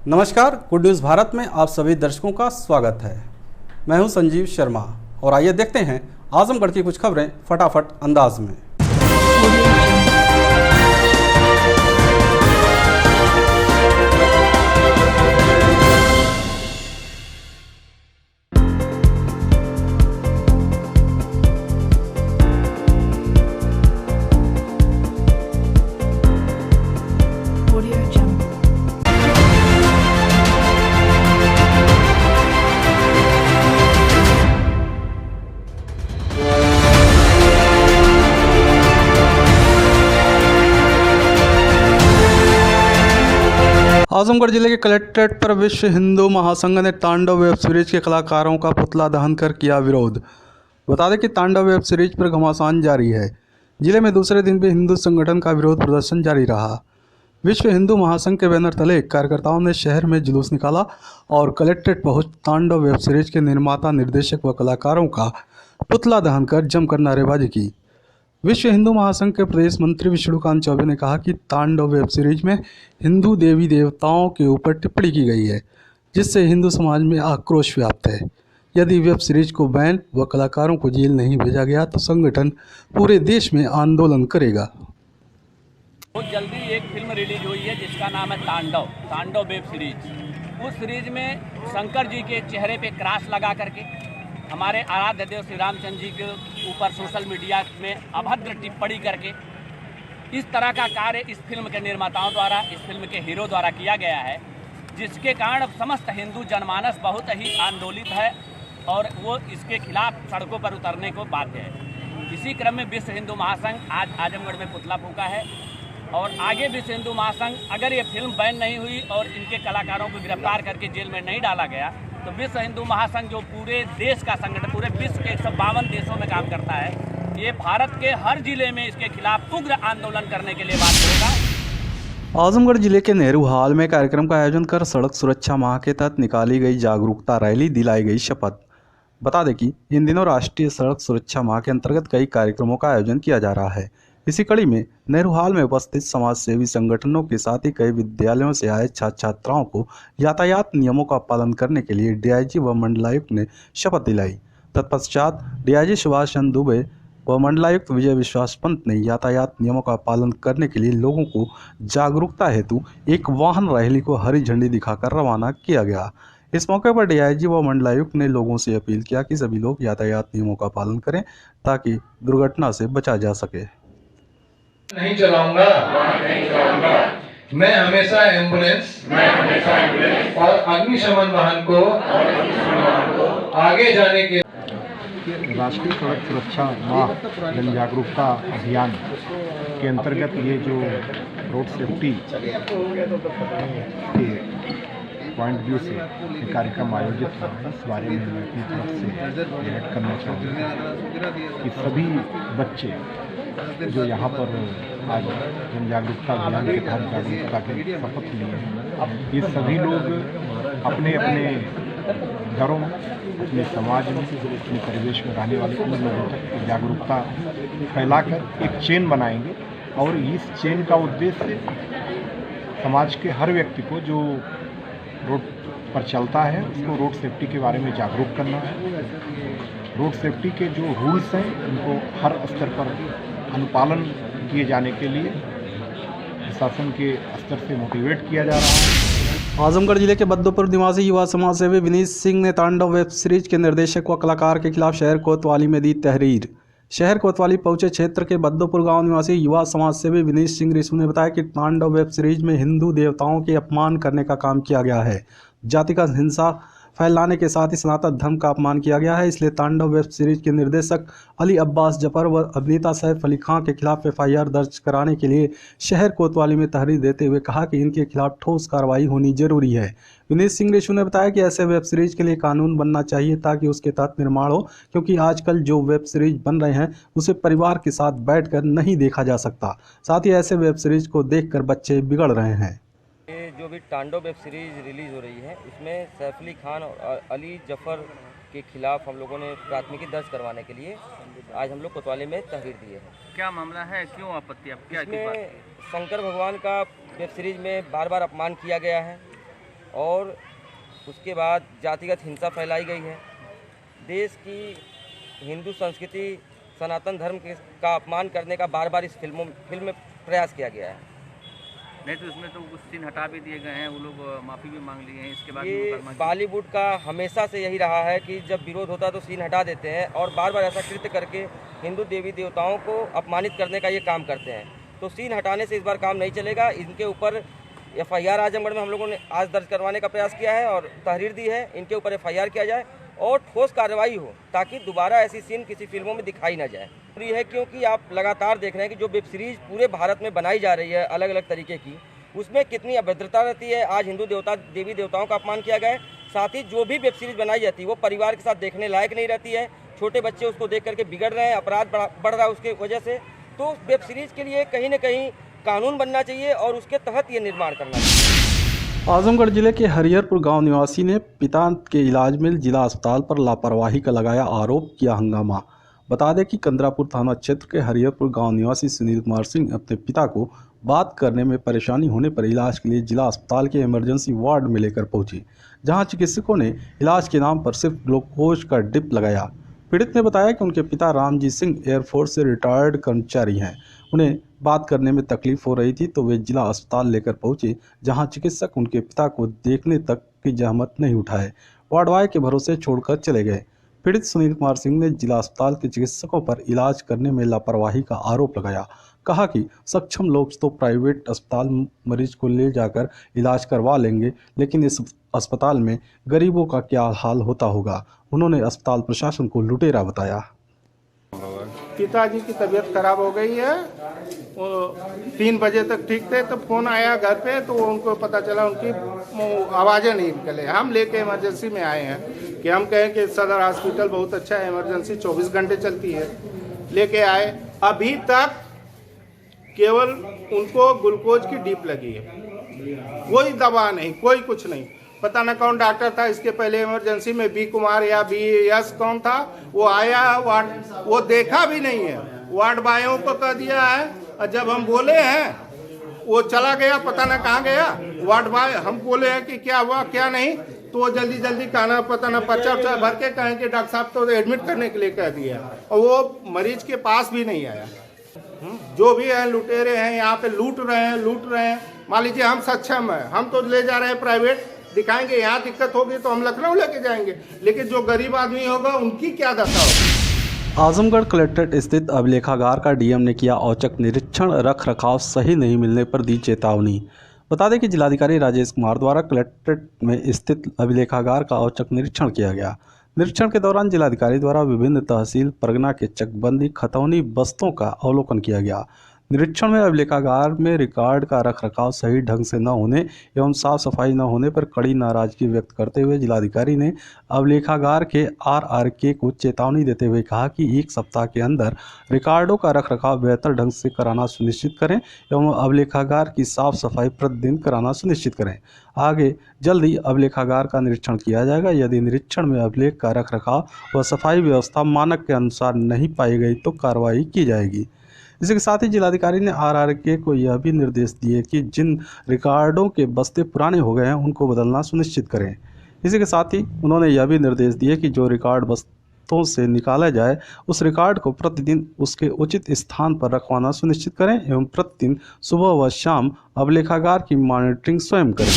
नमस्कार, good news Bharat में आप सभी दर्शकों का स्वागत है। मैं हूं संजीव शर्मा और आइए देखते हैं आजमगढ़ की कुछ खबरें फटाफट अंदाज में। आजमगढ़ जिले के कलेक्ट्रेट पर विश्व हिंदू महासंघ ने तांडव वेब सीरीज के कलाकारों का पुतला दहन कर किया विरोध। बता दें कि तांडव वेब सीरीज पर घमासान जारी है। जिले में दूसरे दिन भी हिंदू संगठन का विरोध प्रदर्शन जारी रहा। विश्व हिंदू महासंघ के बैनर तले कार्यकर्ताओं ने शहर में जुलूस निकाला और कलेक्ट्रेट पहुंच तांडव वेब सीरीज के निर्माता, निर्देशक व कलाकारों का पुतला दहन कर जमकर नारेबाजी की। विश्व हिंदू महासंघ के प्रदेश मंत्री विष्णुकांत चौबे ने कहा कि तांडव वेब सीरीज में हिंदू देवी देवताओं के ऊपर टिप्पणी की गई है, जिससे हिंदू समाज में आक्रोश व्याप्त है। यदि वेब सीरीज को बैन व कलाकारों को जेल नहीं भेजा गया तो संगठन पूरे देश में आंदोलन करेगा। बहुत जल्दी एक फिल्म रिलीज हुई है जिसका नाम है तांडव वेब सीरीज। उस सीरीज में शंकर जी के चेहरे पे क्रॉस लगा करके हमारे आराध्य देव श्री रामचंद्र जी के ऊपर सोशल मीडिया में अभद्र टिप्पणी करके इस तरह का कार्य इस फिल्म के निर्माताओं द्वारा, इस फिल्म के हीरो द्वारा किया गया है, जिसके कारण समस्त हिंदू जनमानस बहुत ही आंदोलित है और वो इसके खिलाफ सड़कों पर उतरने को बाध्य है। इसी क्रम में विश्व हिंदू महासंघ आज आजमगढ़ में पुतला फूंका है और आगे विश्व हिंदू महासंघ अगर ये फिल्म बैन नहीं हुई और इनके कलाकारों को गिरफ्तार करके जेल में नहीं डाला गया तो विश्व हिंदू महासंघ जो पूरे देश का संगठन, पूरे विश्व के 152 देशों में काम करता है, ये भारत के हर जिले में इसके खिलाफ उग्र आंदोलन करने के लिए बात करेगा। आजमगढ़ जिले के नेहरू हॉल में कार्यक्रम का आयोजन कर सड़क सुरक्षा माह के तहत निकाली गई जागरूकता रैली, दिलाई गई शपथ। बता दें कि इन दिनों राष्ट्रीय सड़क सुरक्षा माह के अंतर्गत कई कार्यक्रमों का आयोजन किया जा रहा है। इसी कड़ी में नेहरू हॉल में उपस्थित समाज सेवी संगठनों के साथ ही कई विद्यालयों से आए छात्र छात्राओं को यातायात नियमों का पालन करने के लिए डीआईजी व मंडलायुक्त ने शपथ दिलाई। तत्पश्चात डीआईजी सुभाष चंद्र दुबे व मंडलायुक्त विजय विश्वास पंत ने यातायात नियमों का पालन करने के लिए लोगों को जागरूकता हेतु एक वाहन रैली को हरी झंडी दिखाकर रवाना किया गया। इस मौके पर डीआईजी व मंडलायुक्त ने लोगों से अपील किया कि सभी लोग यातायात नियमों का पालन करें ताकि दुर्घटना से बचा जा सके। नहीं चलाऊंगा। मैं हमेशा एम्बुलेंस और अग्निशमन वाहन को आगे जाने के राष्ट्रीय सड़क सुरक्षा माह जन जागरूकता अभियान के अंतर्गत ये जो रोड सेफ्टी के पॉइंट व्यू से ये कार्यक्रम आयोजित हुआ है, इस बारे में मैं अपनी तरफ से ऐड करना चाहूँगा कि सभी बच्चे जो यहाँ पर आज जन जागरूकता अभियान के तहत जागरूकता की शपथ लिए हैं, ये सभी लोग अपने अपने घरों में, अपने समाज में, अपने परिवेश में रहने वाले उन लोगों तक जागरूकता फैलाकर एक चेन बनाएंगे और इस चेन का उद्देश्य समाज के हर व्यक्ति को जो रोड पर चलता है उसको रोड सेफ्टी के बारे में जागरूक करना है। रोड सेफ्टी के जो रूल्स हैं उनको हर स्तर पर अनुपालन किए जाने के लिए प्रशासन के स्तर से मोटिवेट किया जा रहा है। आजमगढ़ जिले के बद्दोपुर निवासी युवा समाज सेवी विनीत सिंह ने तांडव वेब सीरीज के निर्देशक व कलाकार के खिलाफ शहर कोतवाली में दी तहरीर। शहर कोतवाली पहुंचे क्षेत्र के बद्दोपुर गांव निवासी युवा समाज सेवी विनीत सिंह रिसू ने बताया कि तांडव वेब सीरीज में हिंदू देवताओं के अपमान करने का काम किया गया है, जातिगत हिंसा फैलाने के साथ ही सनातन धर्म का अपमान किया गया है। इसलिए तांडव वेब सीरीज के निर्देशक अली अब्बास जफर व अभिनेता सैफ अली खां के खिलाफ एफआईआर दर्ज कराने के लिए शहर कोतवाली में तहरीर देते हुए कहा कि इनके खिलाफ ठोस कार्रवाई होनी जरूरी है। विनीत सिंह रिशु ने बताया कि ऐसे वेब सीरीज के लिए कानून बनना चाहिए ताकि उसके तहत निर्माण हो, क्योंकि आजकल जो वेब सीरीज बन रहे हैं उसे परिवार के साथ बैठकर नहीं देखा जा सकता। साथ ही ऐसे वेब सीरीज को देखकर बच्चे बिगड़ रहे हैं। ये जो भी तांडव वेब सीरीज रिलीज़ हो रही है, इसमें सैफ अली खान और अली जफर के खिलाफ हम लोगों ने प्राथमिकी दर्ज करवाने के लिए आज हम लोग कोतवाली में तहरीर दिए हैं। क्या मामला है, क्यों आपत्ति, आप क्या इसमें शंकर भगवान का वेब सीरीज में बार बार अपमान किया गया है और उसके बाद जातिगत हिंसा फैलाई गई है। देश की हिंदू संस्कृति सनातन धर्म का अपमान करने का बार बार इस फिल्म में प्रयास किया गया है। नहीं तो इसमें तो कुछ सीन हटा भी दिए गए हैं, वो लोग माफ़ी भी मांग लिए हैं इसके बाद। ये बॉलीवुड का हमेशा से यही रहा है कि जब विरोध होता है तो सीन हटा देते हैं और बार बार ऐसा कृत्य करके हिंदू देवी देवताओं को अपमानित करने का ये काम करते हैं। तो सीन हटाने से इस बार काम नहीं चलेगा। इनके ऊपर FIR आजमगढ़ में हम लोगों ने आज दर्ज करवाने का प्रयास किया है और तहरीर दी है। इनके ऊपर FIR किया जाए और ठोस कार्रवाई हो ताकि दोबारा ऐसी सीन किसी फिल्मों में दिखाई ना जाए। ये है क्योंकि आप लगातार देख रहे हैं कि जो वेब सीरीज पूरे भारत में बनाई जा रही है अलग अलग तरीके की, उसमें कितनी अभद्रता रहती है। आज हिंदू देवी देवताओं का अपमान किया गया है। साथ ही जो भी वेब सीरीज बनाई जाती है वो परिवार के साथ देखने लायक नहीं रहती है। छोटे बच्चे उसको देख करके बिगड़ रहे हैं, अपराध बढ़ रहा है उसके वजह से। तो वेब सीरीज के लिए कहीं ना कहीं कानून बनना चाहिए और उसके तहत ये निर्माण करना चाहिए। आजमगढ़ जिले के हरिहरपुर गांव निवासी ने पिता के इलाज में जिला अस्पताल पर लापरवाही का लगाया आरोप, किया हंगामा। बता दें कि कंदरापुर थाना क्षेत्र के हरिहरपुर गांव निवासी सुनील कुमार सिंह अपने पिता को बात करने में परेशानी होने पर इलाज के लिए जिला अस्पताल के इमरजेंसी वार्ड में लेकर पहुंचे, जहां चिकित्सकों ने इलाज के नाम पर सिर्फ ग्लूकोज का डिप लगाया। पीड़ित ने बताया कि उनके पिता रामजी सिंह एयरफोर्स से रिटायर्ड कर्मचारी हैं। उन्हें बात करने में तकलीफ हो रही थी तो वे जिला अस्पताल लेकर पहुंचे, जहां चिकित्सक उनके पिता को देखने तक की जहमत नहीं उठाए, वार्ड बॉय के भरोसे छोड़कर चले गए। पीड़ित सुनील कुमार सिंह ने जिला अस्पताल के चिकित्सकों पर इलाज करने में लापरवाही का आरोप लगाया। कहा कि सक्षम लोग तो प्राइवेट अस्पताल मरीज को ले जाकर इलाज करवा लेंगे, लेकिन इस अस्पताल में गरीबों का क्या हाल होता होगा। उन्होंने अस्पताल प्रशासन को लुटेरा बताया। पिताजी की तबीयत खराब हो गई है। वो 3 बजे तक ठीक थे, तो फोन आया घर पे, तो उनको पता चला उनकी आवाज़ें नहीं निकले। हम लेके इमरजेंसी में आए हैं कि हम कहें कि सदर हॉस्पिटल बहुत अच्छा है, इमरजेंसी 24 घंटे चलती है। लेके आए, अभी तक केवल उनको ग्लूकोज की ड्रिप लगी है, कोई दवा नहीं, कोई कुछ नहीं। पता न कौन डॉक्टर था इसके पहले इमरजेंसी में, बी कुमार या BS कौन था, वो आया वार्ड, वो देखा भी नहीं है। वार्ड बॉयों को कह दिया है और जब हम बोले हैं वो चला गया, पता न कहाँ गया वार्ड बॉय। हम बोले हैं कि क्या हुआ क्या नहीं, तो वो जल्दी जल्दी कहना, पता न पर्चा वर्चा भर के कहें कि डॉक्टर साहब तो एडमिट करने के लिए कह दिया, और वो मरीज के पास भी नहीं आया। जो भी है लुटेरे हैं, यहाँ पे लूट रहे हैं। मान लीजिए हम सक्षम है, हम तो ले जा रहे हैं प्राइवेट, दिखाएंगे। यहाँ दिक्कत होगी तो हम लखनऊ लेके जाएंगे, लेकिन जो गरीब आदमी होगा उनकी क्या दशा होगी। आजमगढ़ कलेक्ट्रेट स्थित अभिलेखागार का डीएम ने किया औचक निरीक्षण, रख रखाव सही नहीं मिलने पर दी चेतावनी। बता दें कि जिलाधिकारी राजेश कुमार द्वारा कलेक्ट्रेट में स्थित अभिलेखागार का औचक निरीक्षण किया गया। निरीक्षण के दौरान जिलाधिकारी द्वारा विभिन्न तहसील परगना के चकबंदी खतौनी बस्तों का अवलोकन किया गया। निरीक्षण में अभिलेखागार में रिकॉर्ड का रखरखाव सही ढंग से न होने एवं साफ सफाई न होने पर कड़ी नाराजगी व्यक्त करते हुए जिलाधिकारी ने अभिलेखागार के RRK को चेतावनी देते हुए कहा कि 1 सप्ताह के अंदर रिकॉर्डों का रखरखाव बेहतर ढंग से कराना सुनिश्चित करें एवं अभिलेखागार की साफ सफाई प्रतिदिन कराना सुनिश्चित करें। आगे जल्द ही अभिलेखागार का निरीक्षण किया जाएगा। यदि निरीक्षण में अभिलेख का रखरखाव व सफाई व्यवस्था मानक के अनुसार नहीं पाई गई तो कार्रवाई की जाएगी। इसी के साथ ही जिलाधिकारी ने RRK को यह भी निर्देश दिए कि जिन रिकॉर्डों के बस्ते पुराने हो गए हैं उनको बदलना सुनिश्चित करें। इसी के साथ ही उन्होंने यह भी निर्देश दिए कि जो रिकॉर्ड बस्तों से निकाला जाए उस रिकॉर्ड को प्रतिदिन उसके उचित स्थान पर रखवाना सुनिश्चित करें एवं प्रतिदिन सुबह व शाम अभिलेखागार की मॉनिटरिंग स्वयं करें।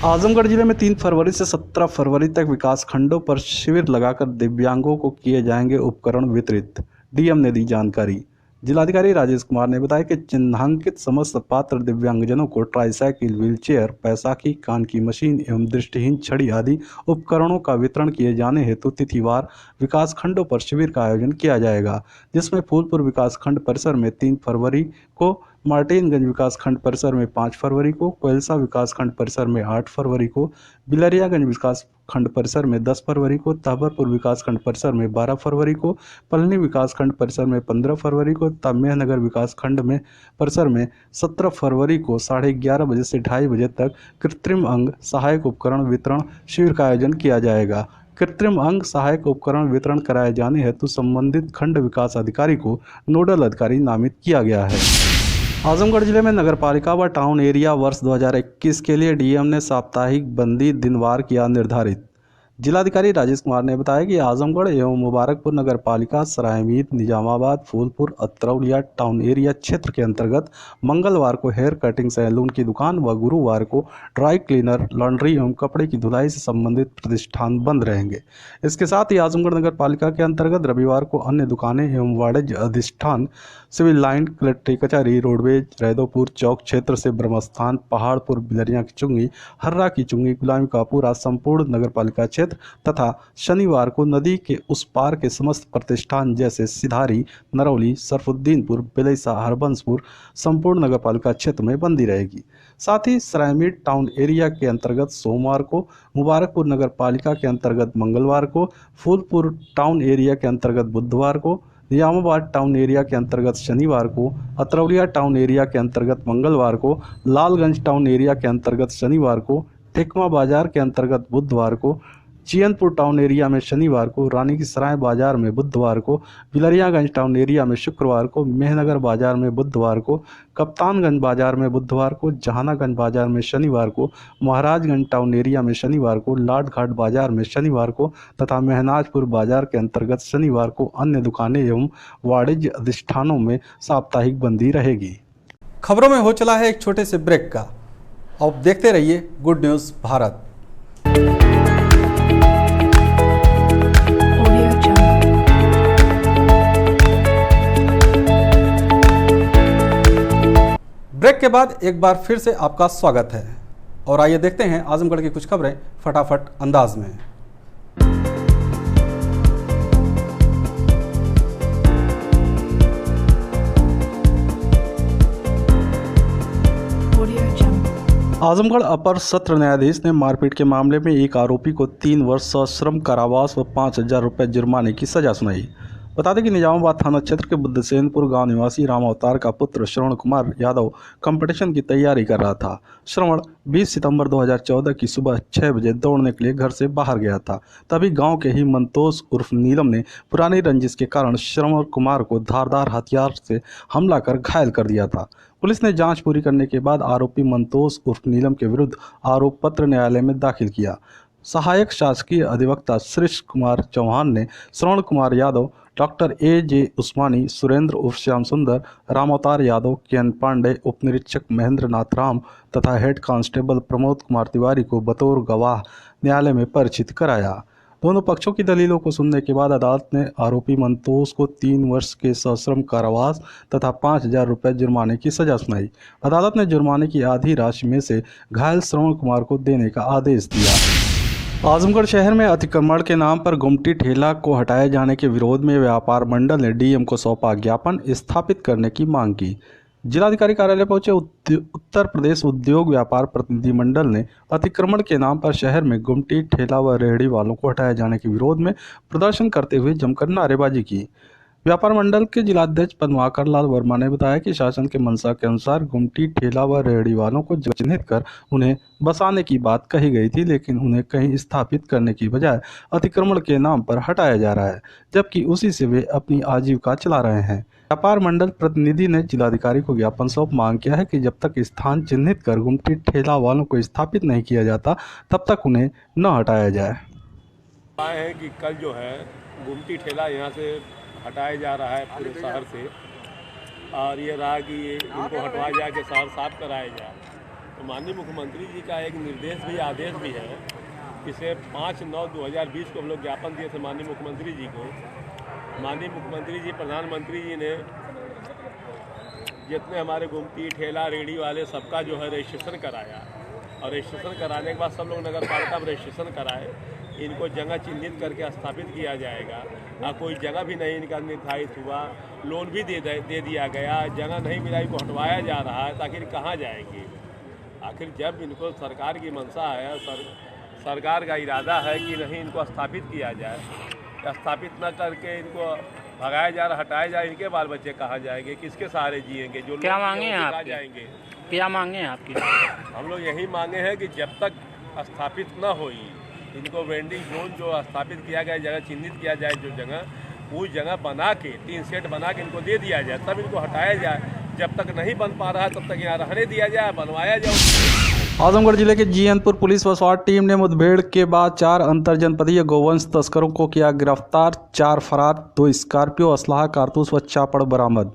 आजमगढ़ जिले में 3 फरवरी से 17 फरवरी तक विकास खंडों पर शिविर लगाकर दिव्यांगों को किए जाएंगे उपकरण वितरित, डीएम ने दी जानकारी। जिलाधिकारी राजेश कुमार ने बताया कि चिन्हांकित समस्त पात्र दिव्यांगजनों को ट्राईसाइकिल, व्हीलचेयर, पैसाकी, कान की मशीन एवं दृष्टिहीन छड़ी आदि उपकरणों का वितरण किए जाने हेतु तिथिवार विकास खंडों पर शिविर का आयोजन किया जाएगा, जिसमें फूलपुर विकास खंड परिसर में 3 फरवरी को, मार्टिनगंज विकास खंड परिसर में 5 फरवरी को, कोयलसा विकास खंड परिसर में 8 फरवरी को, बिलरियागंज विकास खंड परिसर में 10 फरवरी को, तहबरपुर विकास खंड परिसर में 12 फरवरी को, पलनी विकास खंड परिसर में 15 फरवरी को, तमेहनगर विकास खंड में परिसर में 17 फरवरी को 11:30 बजे से 2:30 बजे तक कृत्रिम अंग सहायक उपकरण वितरण शिविर का आयोजन किया जाएगा। कृत्रिम अंग सहायक उपकरण वितरण कराए जाने हेतु संबंधित खंड विकास अधिकारी को नोडल अधिकारी नामित किया गया है। आजमगढ़ जिले में नगरपालिका व टाउन एरिया वर्ष 2021 के लिए डीएम ने साप्ताहिक बंदी दिनवार किया निर्धारित। जिलाधिकारी राजेश कुमार ने बताया कि आजमगढ़ एवं मुबारकपुर नगरपालिका सरायमीर, निजामाबाद, फूलपुर, अतरौलिया टाउन एरिया क्षेत्र के अंतर्गत मंगलवार को हेयर कटिंग सैलून की दुकान व गुरुवार को ड्राई क्लीनर, लॉन्ड्री एवं कपड़े की धुलाई से संबंधित प्रतिष्ठान बंद रहेंगे। इसके साथ ही आजमगढ़ नगरपालिका के अंतर्गत रविवार को अन्य दुकानें एवं वाणिज्य अधिष्ठान, सिविल लाइन, कलेक्ट्री कचहरी, रोडवेज, रैदोपुर चौक क्षेत्र से ब्रह्मस्थान, पहाड़पुर, बिलरिया की चुंगी, हर्रा की चुंगी, गुलामी का पूरा संपूर्ण नगरपालिका क्षेत्र तथा शनिवार को नदी के उस पार के समस्त प्रतिष्ठान जैसे सिधारी, नरौली, सरफुद्दीनपुर, बिलैसा, हरबंसपुर संपूर्ण नगरपालिका क्षेत्र में बंदी रहेगी। साथ ही सरायमीर टाउन एरिया के अंतर्गत सोमवार को, मुबारकपुर नगरपालिका के अंतर्गत मंगलवार को, फूलपुर टाउन एरिया के अंतर्गत बुधवार को, निजामाबाद टाउन एरिया के अंतर्गत शनिवार को, अतरौलिया टाउन एरिया के अंतर्गत मंगलवार को, लालगंज टाउन एरिया के अंतर्गत शनिवार को, टेकमा बाजार के अंतर्गत बुधवार को, चियनपुर टाउन एरिया में शनिवार को, रानी की सराय बाजार में बुधवार को, बिलरियागंज टाउन एरिया में शुक्रवार को, मेहनगर बाजार में बुधवार को, कप्तानगंज बाजार में बुधवार को, जहानागंज बाजार में शनिवार को, महाराजगंज टाउन एरिया में शनिवार को, लाडघाट बाजार में शनिवार को तथा महनाजपुर बाजार के अंतर्गत शनिवार को अन्य दुकानें एवं वाणिज्य अधिष्ठानों में साप्ताहिक बंदी रहेगी। खबरों में हो चला है एक छोटे से ब्रेक का। अब देखते रहिए गुड न्यूज़ भारत। ब्रेक के बाद एक बार फिर से आपका स्वागत है और आइए देखते हैं आजमगढ़ की कुछ खबरें फटाफट अंदाज में। आजमगढ़ अपर सत्र न्यायाधीश ने मारपीट के मामले में एक आरोपी को 3 वर्ष सश्रम कारावास व 5,000 रुपये जुर्माने की सजा सुनाई। बता दें कि निजामाबाद थाना क्षेत्र के बुद्धसेनपुर गांव निवासी राम अवतार का पुत्र श्रवण कुमार यादव कंपटीशन की तैयारी कर रहा था। श्रवण 20 सितंबर 2014 की सुबह 6 बजे दौड़ने के लिए घर से बाहर गया था। तभी गांव के ही मंतोष उर्फ नीलम ने पुरानी रंजिश के कारण श्रवण कुमार को धारदार हथियार से हमला कर घायल कर दिया था। पुलिस ने जांच पूरी करने के बाद आरोपी मंतोष उर्फ नीलम के विरुद्ध आरोप पत्र न्यायालय में दाखिल किया। सहायक शासकीय अधिवक्ता श्रेष्ठ कुमार चौहान ने श्रवण कुमार यादव, डॉक्टर A.J. उस्मानी, सुरेंद्र उर्फ श्याम सुंदर, राम अवतार यादव, के.एन. पांडे, उप निरीक्षक महेंद्र नाथ राम तथा हेड कांस्टेबल प्रमोद कुमार तिवारी को बतौर गवाह न्यायालय में परिचित कराया। दोनों पक्षों की दलीलों को सुनने के बाद अदालत ने आरोपी मंतोष को 3 वर्ष के सश्रम कारावास तथा 5,000 रुपये जुर्माने की सजा सुनाई। अदालत ने जुर्माने की आधी राशि में से घायल श्रवण कुमार को देने का आदेश दिया। आजमगढ़ शहर में अतिक्रमण के नाम पर गुमटी ठेला को हटाए जाने के विरोध में व्यापार मंडल ने डीएम को सौंपा ज्ञापन स्थापित करने की मांग की। जिलाधिकारी कार्यालय पहुंचे उत्तर प्रदेश उद्योग व्यापार प्रतिनिधि मंडल ने अतिक्रमण के नाम पर शहर में गुमटी ठेला व रेहड़ी वालों को हटाए जाने के विरोध में प्रदर्शन करते हुए जमकर नारेबाजी की। व्यापार मंडल के जिलाध्यक्ष पद्माकर लाल वर्मा ने बताया कि शासन के मंशा के अनुसार गुमटी ठेला व रेहड़ी वालों को चिन्हित कर उन्हें बसाने की बात कही गई थी, लेकिन उन्हें कहीं स्थापित करने की बजाय अतिक्रमण के नाम पर हटाया जा रहा है, जबकि उसी से वे अपनी आजीविका चला रहे हैं। व्यापार मंडल प्रतिनिधि ने जिलाधिकारी को ज्ञापन सौंप मांग किया है कि जब तक स्थान चिन्हित कर गुमटी ठेला वालों को स्थापित नहीं किया जाता तब तक उन्हें न हटाया जाए। है कि कल जो है गुमटी ठेला यहाँ से हटाया जा रहा है पूरे शहर से, और ये रहा कि इनको हटवाया जाए कि शहर साफ कराया जाए। तो माननीय मुख्यमंत्री जी का एक निर्देश भी, आदेश भी है। इसे 5/9/2020 को हम लोग ज्ञापन दिए थे माननीय मुख्यमंत्री जी को। माननीय मुख्यमंत्री जी, प्रधानमंत्री जी ने जितने हमारे गुमटी ठेला रेहड़ी वाले सबका जो है रजिस्ट्रेशन कराया, और रजिस्ट्रेशन कराने के बाद सब लोग नगर पालिका में रजिस्ट्रेशन कराए। इनको जगह चिन्हित करके स्थापित किया जाएगा। कोई जगह भी नहीं इनका निर्धारित हुआ, लोन भी दे दिया गया, जगह नहीं मिला, इनको हटवाया जा रहा है। तो आखिर कहाँ जाएंगे? आखिर जब इनको सरकार की मंशा है, सरकार का इरादा है कि नहीं इनको स्थापित किया जाए, स्थापित न करके इनको भगाया जा रहा, हटाया जाए, इनके बाल बच्चे कहाँ जाएंगे? किसके सहारे जिएंगे? जो क्या मांगे हैं आप? जाएंगे? क्या मांगे हैं आपकी? हम लोग यही मांगे हैं कि जब तक स्थापित न हो, इनको वेंडिंग जोन जो स्थापित किया गया, जगह चिन्हित किया जाए, जो जगह, वो जगह बना के 3 सेट बना के इनको दे दिया जाए, तब इनको हटाया जाए। जब तक नहीं बन पा रहा है तब तक यहाँ रहने दिया जाए, बनवाया जाए। आजमगढ़ जिले के जीएनपुर पुलिस व स्वाट टीम ने मुठभेड़ के बाद 4 अंतरजनपदीय गोवंश तस्करों को किया गिरफ्तार। 4 फरार, 2 स्कॉर्पियो, असलाह, कारतूस व चापड़ बरामद।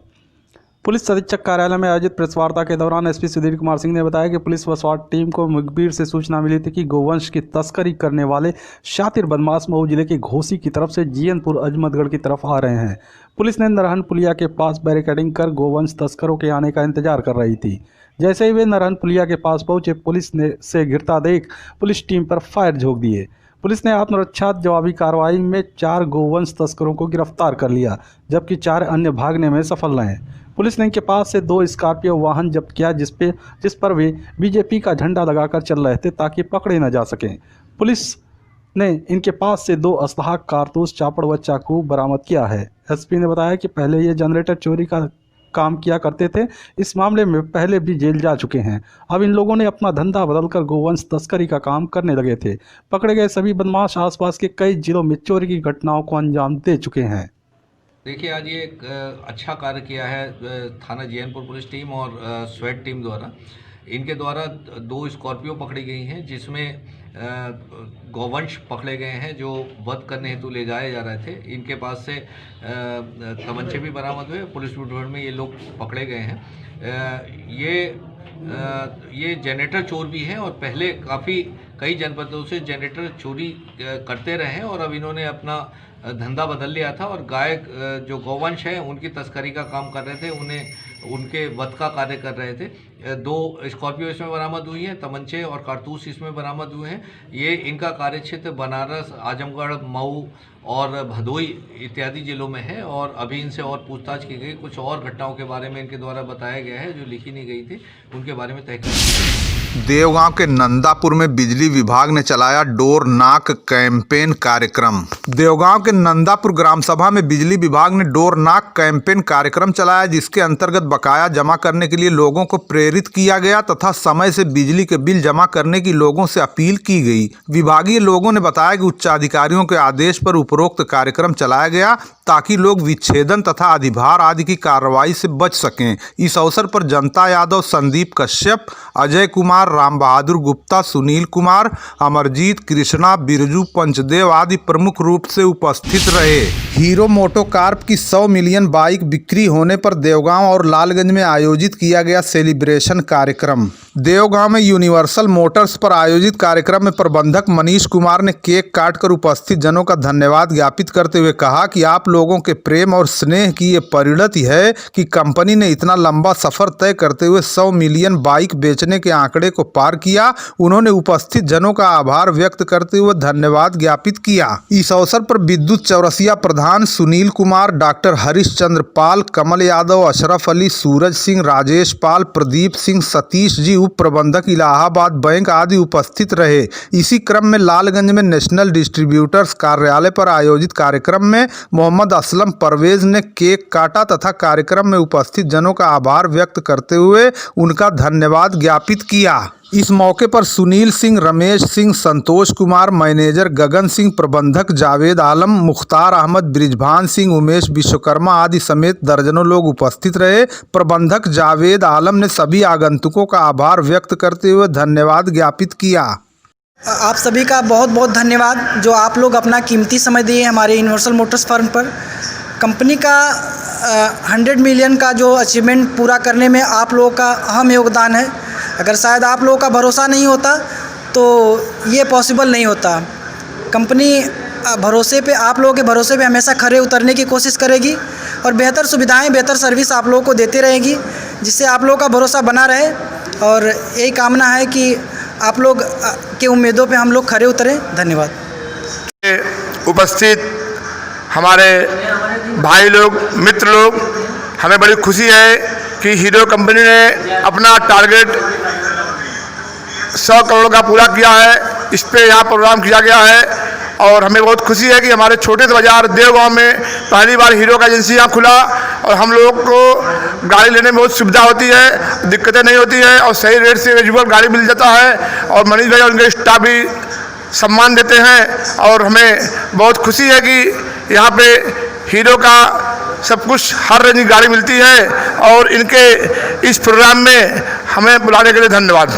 पुलिस अधीक्षक कार्यालय में आयोजित प्रेस वार्ता के दौरान एसपी सुधीर कुमार सिंह ने बताया कि पुलिस व स्वाट टीम को मुखबिर से सूचना मिली थी कि गोवंश की तस्करी करने वाले शातिर बदमाश मऊ जिले के घोसी की तरफ से जीएनपुर अजमतगढ़ की तरफ आ रहे हैं। पुलिस ने नरहन पुलिया के पास बैरिकेडिंग कर गोवंश तस्करों के आने का इंतजार कर रही थी। जैसे ही वे नरहन पुलिया के पास पहुंचे, पुलिस ने से घिरता देख पुलिस टीम पर फायर झोंक दिए। पुलिस ने आत्मरक्षा जवाबी कार्रवाई में 4 गोवंश तस्करों को गिरफ्तार कर लिया, जबकि 4 अन्य भागने में सफल रहे। पुलिस ने इनके पास से 2 स्कॉर्पियो वाहन जब्त किया, जिस पर वे बीजेपी का झंडा लगाकर चल रहे थे ताकि पकड़े न जा सकें। पुलिस ने इनके पास से 2 असलाह, कारतूस, चापड़ व चाकू बरामद किया है। एसपी ने बताया कि पहले ये जनरेटर चोरी का काम किया करते थे, इस मामले में पहले भी जेल जा चुके हैं। अब इन लोगों ने अपना धंधा बदलकर गोवंश तस्करी का काम करने लगे थे। पकड़े गए सभी बदमाश आसपास के कई जिलों में चोरी की घटनाओं को अंजाम दे चुके हैं। देखिए, आज ये एक अच्छा कार्य किया है थाना जीएनपुर पुलिस टीम और स्वैट टीम द्वारा। इनके द्वारा 2 स्कॉर्पियो पकड़ी गई हैं, जिसमें गोवंश पकड़े गए हैं जो वध करने हेतु ले जाए जा रहे थे। इनके पास से तमंचे भी बरामद हुए। पुलिस मुठभेड़ में ये लोग पकड़े गए हैं। ये जनरेटर चोर भी हैं और पहले कई जनपदों से जनरेटर चोरी करते रहे हैं और अब इन्होंने अपना धंधा बदल लिया था और जो गोवंश हैं उनकी तस्करी का काम कर रहे थे, उनके वध का कार्य कर रहे थे। 2 स्कॉर्पियो इसमें बरामद हुई हैं, तमंचे और कारतूस इसमें बरामद हुए हैं। ये इनका कार्यक्षेत्र बनारस, आजमगढ़, मऊ और भदोई इत्यादि जिलों में है और अभी इनसे और पूछताछ की गई। कुछ और घटनाओं के बारे में इनके द्वारा बताया गया है जो लिखी नहीं गई थी, उनके बारे में तहकीक। देवगांव के नंदापुर में बिजली विभाग ने चलाया डोर नाक कैंपेन कार्यक्रम। देवगांव के नंदापुर ग्राम सभा में बिजली विभाग ने डोर नाक कैंपेन कार्यक्रम चलाया, जिसके अंतर्गत बकाया जमा करने के लिए लोगों को प्रेरित किया गया तथा समय से बिजली के बिल जमा करने की लोगों से अपील की गई। विभागीय लोगों ने बताया कि उच्चाधिकारियों के आदेश पर उपरोक्त कार्यक्रम चलाया गया ताकि लोग विच्छेदन तथा अधिभार आदि की कार्रवाई से बच सकें। इस अवसर पर जनता यादव, संदीप कश्यप, अजय कुमार, राम बहादुर गुप्ता, सुनील कुमार, अमरजीत, कृष्णा, बिरजू, पंचदेव आदि प्रमुख रूप से उपस्थित रहे। हीरो मोटोकॉर्प की 100 मिलियन बाइक बिक्री होने पर देवगांव और लालगंज में आयोजित किया गया सेलिब्रेशन कार्यक्रम। देवगांव में यूनिवर्सल मोटर्स पर आयोजित कार्यक्रम में प्रबंधक मनीष कुमार ने केक काटकर उपस्थित जनों का धन्यवाद ज्ञापित करते हुए कहा कि आप लोगों के प्रेम और स्नेह की ये परिणति है कि कंपनी ने इतना लंबा सफर तय करते हुए 100 मिलियन बाइक बेचने के आंकड़े को पार किया। उन्होंने उपस्थित जनों का आभार व्यक्त करते हुए धन्यवाद ज्ञापित किया। इस अवसर पर विद्युत चौरसिया प्रधान सुनील कुमार, डॉक्टर हरिश्चंद्र पाल, कमल यादव, अशरफ अली, सूरज सिंह, राजेश पाल, प्रदीप सिंह, सतीश जी, उप प्रबंधक इलाहाबाद बैंक आदि उपस्थित रहे। इसी क्रम में लालगंज में नेशनल डिस्ट्रीब्यूटर्स कार्यालय पर आयोजित कार्यक्रम में मोहम्मद असलम परवेज ने केक काटा तथा कार्यक्रम में उपस्थित जनों का आभार व्यक्त करते हुए उनका धन्यवाद ज्ञापित किया। इस मौके पर सुनील सिंह, रमेश सिंह, संतोष कुमार, मैनेजर गगन सिंह, प्रबंधक जावेद आलम, मुख्तार अहमद, ब्रिजभान सिंह, उमेश विश्वकर्मा आदि समेत दर्जनों लोग उपस्थित रहे। प्रबंधक जावेद आलम ने सभी आगंतुकों का आभार व्यक्त करते हुए धन्यवाद ज्ञापित किया। आप सभी का बहुत बहुत धन्यवाद जो आप लोग अपना कीमती समय दिए हमारे यूनिवर्सल मोटर्स फर्म पर। कंपनी का 100 मिलियन का जो अचीवमेंट पूरा करने में आप लोगों का अहम योगदान है। अगर शायद आप लोगों का भरोसा नहीं होता तो ये पॉसिबल नहीं होता। कंपनी भरोसे पे, आप लोगों के भरोसे पे हमेशा खरे उतरने की कोशिश करेगी और बेहतर सुविधाएं, बेहतर सर्विस आप लोगों को देती रहेगी, जिससे आप लोगों का भरोसा बना रहे। और यही कामना है कि आप लोग के उम्मीदों पे हम लोग खरे उतरें। धन्यवाद। उपस्थित हमारे भाई लोग, मित्र लोग, हमें बड़ी खुशी है कि हीरो कंपनी ने अपना टारगेट 100 करोड़ का पूरा किया है। इस पे यहाँ प्रोग्राम किया गया है और हमें बहुत खुशी है कि हमारे छोटे से बाजार देवगांव में पहली बार हीरो का एजेंसी यहाँ खुला और हम लोग को गाड़ी लेने में बहुत सुविधा होती है, दिक्कतें नहीं होती है और सही रेट से रिजनेबल गाड़ी मिल जाता है। और मनीष भाई और उनके स्टाफ भी सम्मान देते हैं और हमें बहुत खुशी है कि यहाँ पे हीरो का सब कुछ हर रेंज की गाड़ी मिलती है। और इनके इस प्रोग्राम में हमें बुलाने के लिए धन्यवाद।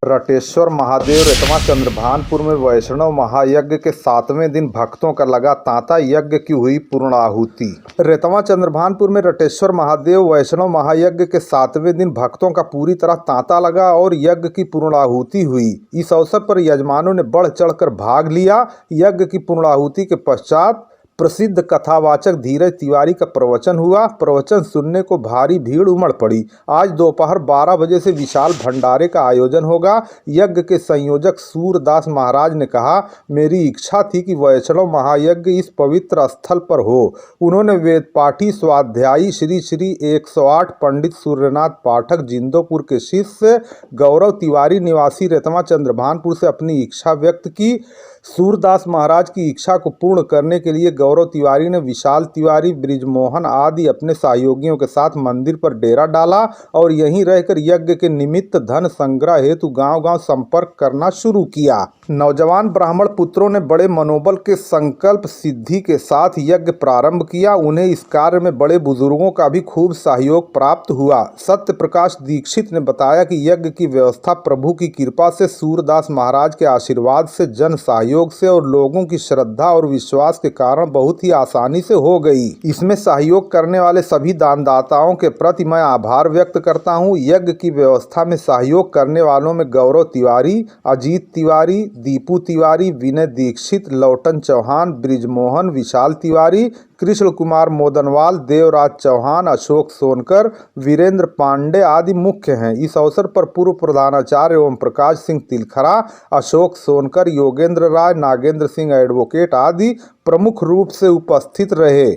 रटेश्वर महादेव रेतमा चंद्रभानपुर में वैष्णव महायज्ञ के 7वें दिन भक्तों का लगा तांता, यज्ञ की हुई पूर्णाहुति। रेतमा चंद्रभानपुर में रटेश्वर महादेव वैष्णव महायज्ञ के 7वें दिन भक्तों का पूरी तरह तांता लगा और यज्ञ की पूर्णाहुति हुई। इस अवसर पर यजमानों ने बढ़ चढ़कर भाग लिया। यज्ञ की पूर्णाहुति के पश्चात प्रसिद्ध कथावाचक धीरज तिवारी का प्रवचन हुआ। प्रवचन सुनने को भारी भीड़ उमड़ पड़ी। आज दोपहर 12 बजे से विशाल भंडारे का आयोजन होगा। यज्ञ के संयोजक सूरदास महाराज ने कहा, मेरी इच्छा थी कि वैष्णव महायज्ञ इस पवित्र स्थल पर हो। उन्होंने वेद पाठी स्वाध्यायी श्री श्री 108 पंडित सूर्यनाथ पाठक जिंदोपुर के शिष्य गौरव तिवारी निवासी रेतमा चंद्रभानपुर से अपनी इच्छा व्यक्त की। सूरदास महाराज की इच्छा को पूर्ण करने के लिए गौरव तिवारी ने विशाल तिवारी, ब्रिजमोहन आदि अपने सहयोगियों के साथ मंदिर पर डेरा डाला और यहीं रहकर यज्ञ के निमित्त धन संग्रह हेतु गांव-गांव संपर्क करना शुरू किया। नौजवान ब्राह्मण पुत्रों ने बड़े मनोबल के संकल्प सिद्धि के साथ यज्ञ प्रारंभ किया। उन्हें इस कार्य में बड़े बुजुर्गों का भी खूब सहयोग प्राप्त हुआ। सत्य प्रकाश दीक्षित ने बताया कि यज्ञ की व्यवस्था प्रभु की कृपा से, सूरदास महाराज के आशीर्वाद से, जन सहयोग से और लोगों की श्रद्धा और विश्वास के कारण बहुत ही आसानी से हो गई। इसमें सहयोग करने वाले सभी दानदाताओं के प्रति मैं आभार व्यक्त करता हूं। यज्ञ की व्यवस्था में सहयोग करने वालों में गौरव तिवारी, अजीत तिवारी, दीपू तिवारी, विनय दीक्षित, लौटन चौहान, ब्रिजमोहन, विशाल तिवारी, कृष्ण कुमार मोदनवाल, देवराज चौहान, अशोक सोनकर, वीरेंद्र पांडे आदि मुख्य हैं। इस अवसर पर पूर्व प्रधानाचार्य ओम प्रकाश सिंह तिलखरा, अशोक सोनकर, योगेंद्र राय, नागेंद्र सिंह एडवोकेट आदि प्रमुख रूप से उपस्थित रहे।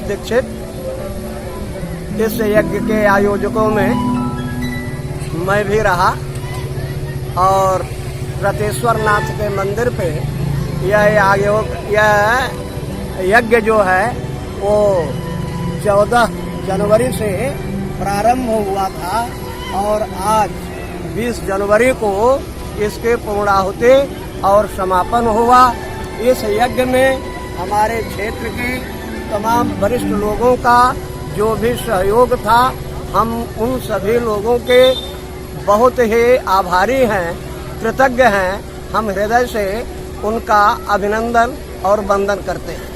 दीक्षित इस यज्ञ के आयोजकों में मैं भी रहा और रतेश्वर नाथ के मंदिर पे यह यज्ञ जो है वो 14 जनवरी से प्रारंभ हुआ था और आज 20 जनवरी को इसके पूर्णाहुति और समापन हुआ। इस यज्ञ में हमारे क्षेत्र के तमाम वरिष्ठ लोगों का जो भी सहयोग था, हम उन सभी लोगों के बहुत ही आभारी हैं, कृतज्ञ हैं। हम हृदय से उनका अभिनंदन और वंदन करते हैं।